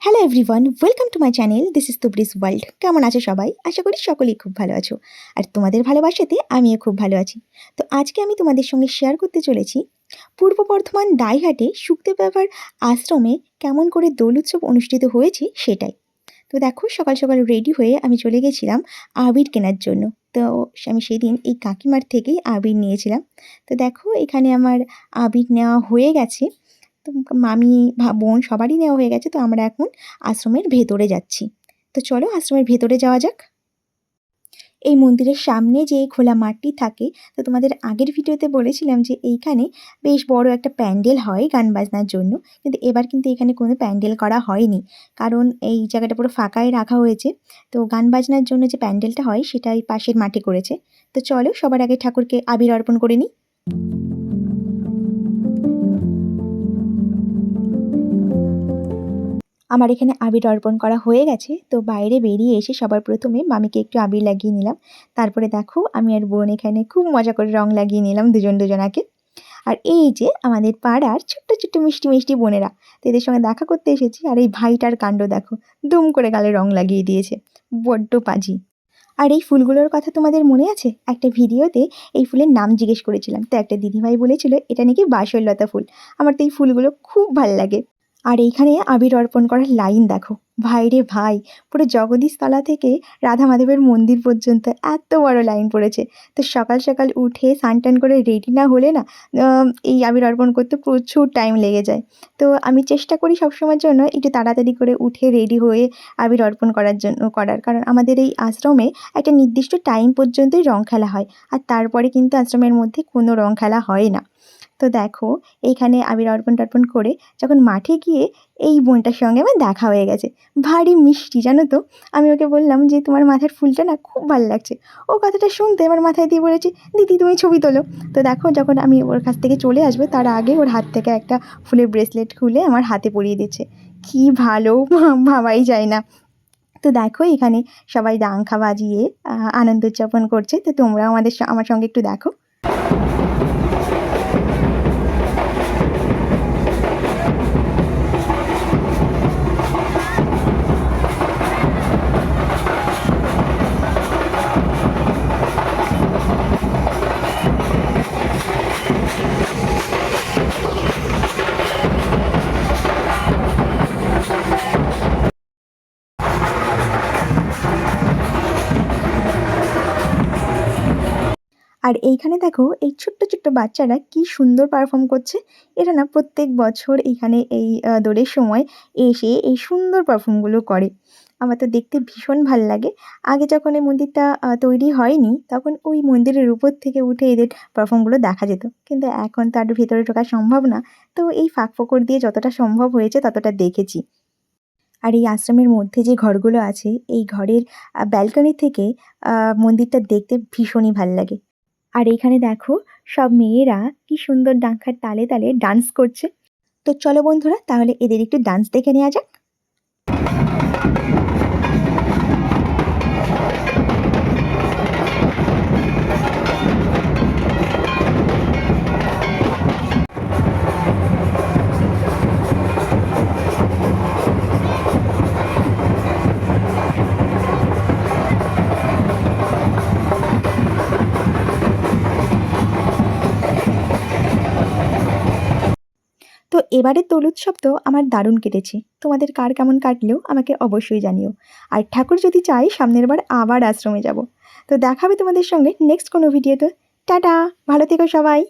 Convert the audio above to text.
Hello everyone, welcome to my channel. This is তুবরিস world. কেমন আছো সবাই? আশা করি সকলেই খুব ভালো আছো, আর তোমাদের ভালোবাসাতে আমিও খুব ভালো আছি। তো আজকে আমি তোমাদের সঙ্গে শেয়ার করতে চলেছি পূর্ব বর্ধমান দাইহাটে সুখদেব বাবার আশ্রমে কেমন করে দোল উৎসব অনুষ্ঠিত হয়েছে সেটাই। তো দেখো, সকাল সকাল রেডি হয়ে আমি চলে গেছিলাম আবির কেনার জন্য। তো আমি সেদিন এই কাকিমার থেকেই আবির নিয়েছিলাম। তো দেখো, এখানে আমার আবির নেওয়া হয়ে গেছে। তো মামি বোন সবারই নেওয়া হয়ে গেছে। তো আমরা এখন আশ্রমের ভেতরে যাচ্ছি। তো চলো আশ্রমের ভেতরে যাওয়া যাক। এই মন্দিরের সামনে যে খোলা মাঠটি থাকে, তো তোমাদের আগের ভিডিওতে বলেছিলাম যে এইখানে বেশ বড় একটা প্যান্ডেল হয় গান বাজনার জন্য, কিন্তু এবার কিন্তু এখানে কোনো প্যান্ডেল করা হয়নি, কারণ এই জায়গাটা পুরো ফাঁকাই রাখা হয়েছে। তো গান বাজনার জন্য যে প্যান্ডেলটা হয় সেটা এই পাশের মাঠে করেছে। তো চলো সবার আগে ঠাকুরকে আবির অর্পণ করে নিই। আমার এখানে আবির অর্পণ করা হয়ে গেছে। তো বাইরে বেরিয়ে এসে সবার প্রথমে মামিকে একটু আবির লাগিয়ে নিলাম। তারপরে দেখো, আমি আর বোন এখানে খুব মজা করে রং লাগিয়ে নিলাম দুজনাকে। আর এই যে আমাদের পাড়ার ছোট্ট ছোট্ট মিষ্টি মিষ্টি বোনেরা, তো এদের সঙ্গে দেখা করতে এসেছি। আর এই ভাইটার কাণ্ড দেখো, দুম করে গালে রং লাগিয়ে দিয়েছে, বড্ড পাজি। আর এই ফুলগুলোর কথা তোমাদের মনে আছে? একটা ভিডিওতে এই ফুলের নাম জিজ্ঞেস করেছিলাম, তো একটা দিদিভাই বলেছিল এটা নাকি বাসরলতা ফুল। আমার তো এই ফুলগুলো খুব ভাল লাগে। আর এইখানে আবির অর্পণ করার লাইন দেখো, ভাই রে ভাই, পুরো জগদীশতলা থেকে রাধা মাধবের মন্দির পর্যন্ত এত বড় লাইন পড়েছে। তো সকাল সকাল উঠে স্নান টান করে রেডি না হলে না এই আবির অর্পণ করতে প্রচুর টাইম লেগে যায়। তো আমি চেষ্টা করি সবসময়ের জন্য একটু তাড়াতাড়ি করে উঠে রেডি হয়ে আবির অর্পণ করার, কারণ আমাদের এই আশ্রমে একটা নির্দিষ্ট টাইম পর্যন্তই রং খেলা হয়, আর তারপরে কিন্তু আশ্রমের মধ্যে কোনো রং খেলা হয় না। তো দেখো, এইখানে আবির অর্পণ টর্পণ করে যখন মাঠে গিয়ে এই বোনটার সঙ্গে আমার দেখা হয়ে গেছে। ভারী মিষ্টি, জানো তো। আমি ওকে বললাম যে তোমার মাথার ফুলটা না খুব ভালো লাগছে। ও কথাটা শুনতে আমার মাথায় দিয়ে বলেছে, দিদি তুমি ছবি তোলো। তো দেখো, যখন আমি ওর কাছ থেকে চলে আসবো তার আগে ওর হাত থেকে একটা ফুলের ব্রেসলেট খুলে আমার হাতে পরিয়ে দিচ্ছে। কি ভালো, ভাবাই যায় না। তো দেখো, এখানে সবাই ডাংখা বাজিয়ে আনন্দ উদযাপন করছে। তো তোমরা আমার সঙ্গে একটু দেখো। আর এইখানে দেখো, এই ছোট্ট ছোট্ট বাচ্চারা কি সুন্দর পারফর্ম করছে। এরা না প্রত্যেক বছর এইখানে এই দোলের সময় এসে এই সুন্দর পারফর্মগুলো করে। আমার তো দেখতে ভীষণ ভাল লাগে। আগে যখন এই মন্দিরটা তৈরি হয়নি, তখন ওই মন্দিরের উপর থেকে উঠে এদের পারফর্মগুলো দেখা যেত, কিন্তু এখন তো আর ভেতরে ঢোকা সম্ভব না। তো এই ফাঁক ফোকর দিয়ে যতটা সম্ভব হয়েছে ততটা দেখেছি। আর এই আশ্রমের মধ্যে যে ঘরগুলো আছে, এই ঘরের ব্যালকনি থেকে মন্দিরটা দেখতে ভীষণই ভাল লাগে। আর এইখানে দেখো, সব মেয়েরা কি সুন্দর ডাংখার তালে তালে ডান্স করছে। তো চলো বন্ধুরা, তাহলে এদের একটু ডান্স দেখে নেওয়া যাক। তো এবারের দোল উৎসব তো আমার দারুণ কেটেছে। তোমাদের কার কেমন কাটলেও আমাকে অবশ্যই জানিও। আর ঠাকুর যদি চাই সামনের বার আবার আশ্রমে যাব। তো দেখাবে তোমাদের সঙ্গে নেক্সট কোনো ভিডিওতে। টাটা, ভালো থেকো সবাই।